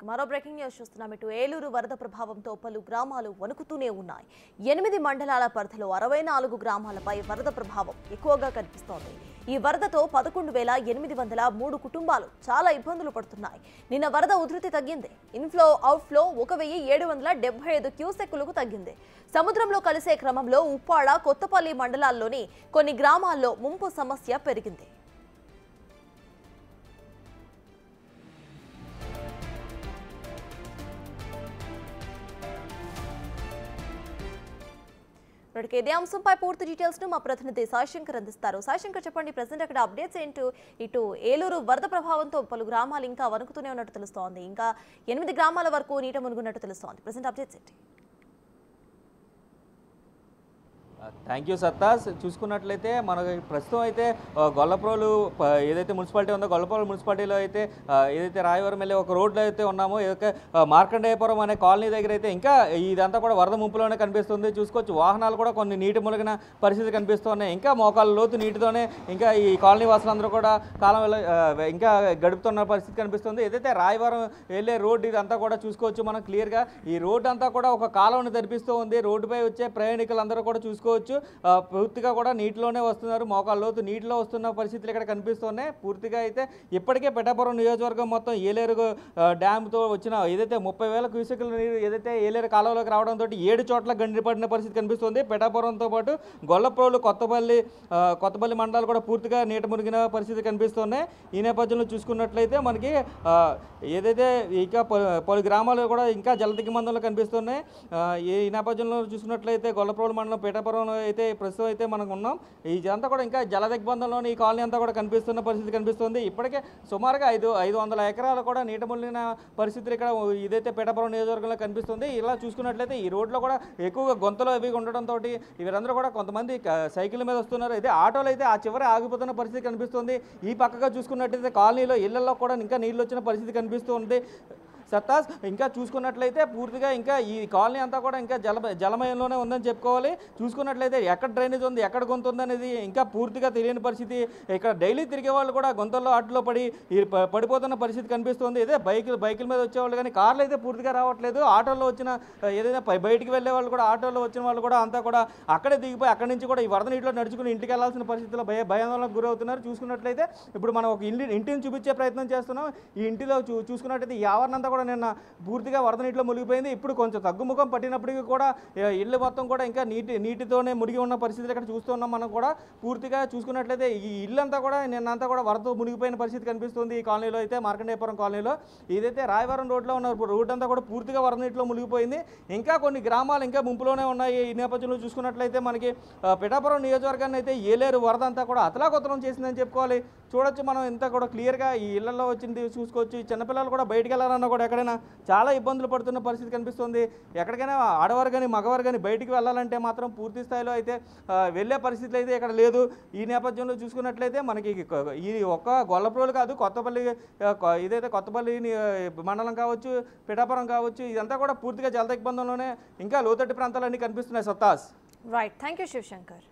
మరో breaking news చూస్తున్నాం. ఇటు ఏలూరు వరద ప్రభావంతో పలు గ్రామాలు వణుకుతూనే ఉన్నాయి. 8 మండలాల పరిధిలో 64 గ్రామాలపై వరద ప్రభావం ఎక్కువగా కనిపిస్తోంది. ఈ వరదతో 11,803 కుటుంబాలు చాలా ఇబ్బందులు పడుతున్నాయి. నిన్న వరద ఉధృతి తగ్గింది. ఇన్ఫ్లో అవుట్ఫ్లో 1,775 క్యూసెక్కులకు తగ్గింది. సముద్రంలో కలిసే క్రమంలో ఉప్పాడ, కొత్తపల్లి మండలాల్లోని కొన్ని గ్రామాల్లో ముంపు సమస్య పెరిగింది. ఇదే అంశంపై పూర్తి డీటెయిల్స్ ను మా ప్రతినిధి సాయిశంకర్ అందిస్తారు. సాయిశంకర్, చెప్పండి, ప్రెసెంట్ అక్కడ అప్డేట్స్ ఏంటో. ఇటు ఏలూరు వరద ప్రభావంతో పలు గ్రామాలు ఇంకా వణుకుతూనే ఉన్నట్టు తెలుస్తోంది. ఇంకా 8 గ్రామాల వరకు నీట మునుగున్నట్టు తెలుస్తోంది. ప్రెసెంట్ అప్డేట్స్ ఏంటి? థ్యాంక్ యూ సత్తాస్. చూసుకున్నట్లయితే మనకి ప్రస్తుతం అయితే గొల్లప్రోలు ఏదైతే మున్సిపాలిటీ ఉందో గొల్లప్రోలు మున్సిపాలిటీలో అయితే ఏదైతే రాయవరం వెళ్ళే ఒక రోడ్లో అయితే ఉన్నామో ఏదైతే మార్కండేయపురం అనే కాలనీ దగ్గర అయితే ఇంకా ఇదంతా కూడా వరద ముంపులోనే కనిపిస్తుంది. చూసుకోవచ్చు, వాహనాలు కూడా కొన్ని నీటి మునిగిన పరిస్థితి కనిపిస్తున్నాయి. ఇంకా మోకాళ్ళ లోతు నీటితోనే ఇంకా ఈ కాలనీ వాసులందరూ కూడా కాలం ఇంకా గడుపుతున్న పరిస్థితి కనిపిస్తుంది. ఏదైతే రాయవరం వెళ్ళే రోడ్డు ఇదంతా కూడా చూసుకోవచ్చు మనం క్లియర్గా. ఈ రోడ్డు అంతా కూడా ఒక కాలువని తెరిపిస్తూ ఉంది. రోడ్డుపై వచ్చే ప్రయాణికులందరూ కూడా చూసుకోవచ్చు పూర్తిగా కూడా నీటిలోనే వస్తున్నారు. మోకాళ్ళ లోతు నీటిలో వస్తున్న పరిస్థితులు ఇక్కడ కనిపిస్తున్నాయి. పూర్తిగా అయితే ఇప్పటికే పిఠాపురం నియోజకవర్గం మొత్తం ఏలేరు డ్యామ్తో వచ్చిన ఏదైతే 30,000 క్యూసెక్ల నీరు ఏదైతే ఏలేరు కాలువలోకి రావడంతో 7 చోట్ల గండిపడిన పరిస్థితి కనిపిస్తుంది. పిఠాపురంతో పాటు గొల్లప్రోలు, కొత్తపల్లి మండలాలు కూడా పూర్తిగా నీట మునిగిన పరిస్థితి కనిపిస్తున్నాయి. ఈ నేపథ్యంలో చూసుకున్నట్లయితే మనకి ఏదైతే ఇంకా పలు గ్రామాలు కూడా ఇంకా జలదిగ్బంధంలో కనిపిస్తున్నాయి. ఈ నేపథ్యంలో చూసుకున్నట్లయితే గొల్లప్రోలు మండలం, పిఠాపురం అయితే ప్రస్తుతం అయితే మనకు ఉన్నాం. ఇదంతా కూడా ఇంకా జలదిగ్బంధంలోని ఈ కాలనీ అంతా కూడా కనిపిస్తున్న పరిస్థితి కనిపిస్తుంది. ఇప్పటికే సుమారుగా 500 ఎకరాలు కూడా నీట మునిగిన పరిస్థితులు ఇక్కడ ఇదైతే పిఠాపురం నియోజకవర్గంలో కనిపిస్తుంది. ఇలా చూసుకున్నట్లయితే ఈ రోడ్లో కూడా ఎక్కువగా గొంతలు అవి ఉండడంతో వీరందరూ కూడా కొంతమంది సైకిల్ మీద వస్తున్నారు. అయితే ఆటోలు అయితే ఆ చివరి ఆగిపోతున్న పరిస్థితి కనిపిస్తుంది. ఈ పక్కగా చూసుకున్నట్లయితే కాలనీలో ఇళ్లలో కూడా ఇంకా నీళ్ళు వచ్చిన పరిస్థితి కనిపిస్తుంది. సత్తాస్, ఇంకా చూసుకున్నట్లయితే పూర్తిగా ఇంకా ఈ కాలనీ అంతా కూడా ఇంకా జలమయంలోనే ఉందని చెప్పుకోవాలి. చూసుకున్నట్లయితే ఎక్కడ డ్రైనేజ్ ఉంది, ఎక్కడ గొంతు ఉంది అనేది ఇంకా పూర్తిగా తెలియని పరిస్థితి. ఇక్కడ డైలీ తిరిగే వాళ్ళు కూడా గొంతుల్లో ఆటలో పడిపోతున్న పరిస్థితి కనిపిస్తుంది. ఇదే బైకుల మీద వచ్చేవాళ్ళు కానీ కార్లు అయితే పూర్తిగా రావట్లేదు. ఆటోలో వచ్చిన ఏదైనా బయటికి వెళ్ళే వాళ్ళు కూడా ఆటోలో వచ్చిన వాళ్ళు కూడా అంతా కూడా అక్కడే దిగిపోయి అక్కడి నుంచి కూడా ఈ వరద నీటిలో నడుచుకుని ఇంటికి వెళ్లాల్సిన పరిస్థితిలో భయాందోళనకు గురవుతున్నారు. చూసుకున్నట్లయితే ఇప్పుడు మనం ఒక ఇంటిని చూపించే ప్రయత్నం చేస్తున్నాం. ఈ ఇంటిలో చూసుకున్నట్లయితే ఈ ఆవరణ అంతా కూడా నిన్న పూర్తిగా వరద నీటిలో మునిగిపోయింది. ఇప్పుడు కొంచెం తగ్గుముఖం పట్టినప్పటికీ కూడా ఇళ్ళు మొత్తం కూడా ఇంకా నీటితోనే మునిగి ఉన్న పరిస్థితులు ఇక్కడ చూస్తున్నాం. మనం కూడా పూర్తిగా చూసుకున్నట్లయితే ఈ ఇల్లంతా కూడా నిన్నంతా కూడా వరద మునిగిపోయిన పరిస్థితి కనిపిస్తుంది. ఈ కాలనీలో అయితే మార్కండేయపురం కాలనీలో ఏదైతే రాయవరం రోడ్లో ఉన్న రోడ్డు అంతా కూడా పూర్తిగా వరద నీటిలో మునిగిపోయింది. ఇంకా కొన్ని గ్రామాలు ఇంకా ముంపులోనే ఉన్నాయి. ఈ నేపథ్యంలో చూసుకున్నట్లయితే మనకి పిఠాపురం నియోజకవర్గాన్ని అయితే ఏలేరు వరద అంతా కూడా అతలాకుతలం చేసిందని చెప్పుకోవాలి. చూడొచ్చు మనం ఇంత కూడా క్లియర్గా ఈ ఇళ్లలో వచ్చింది చూసుకోవచ్చు. ఈ చిన్నపిల్లలు కూడా బయటికి వెళ్ళాలన్నా కూడా ఎక్కడైనా చాలా ఇబ్బందులు పడుతున్న పరిస్థితి కనిపిస్తుంది. ఎక్కడికైనా ఆడవారు కానీ మగవారు కానీ బయటికి వెళ్ళాలంటే మాత్రం పూర్తి స్థాయిలో అయితే వెళ్ళే పరిస్థితులు అయితే ఇక్కడ లేదు. ఈ నేపథ్యంలో చూసుకున్నట్లయితే మనకి ఈ ఒక్క గొల్లప్రోలు కాదు, ఇదైతే కొత్తపల్లి మండలం కావచ్చు, పిఠాపురం కావచ్చు, ఇదంతా కూడా పూర్తిగా జలదిగ్బంధంలోనే ఇంకా లోతట్టు ప్రాంతాలన్నీ కనిపిస్తున్నాయి. సత్తాస్. Right, thank you Shivshankar.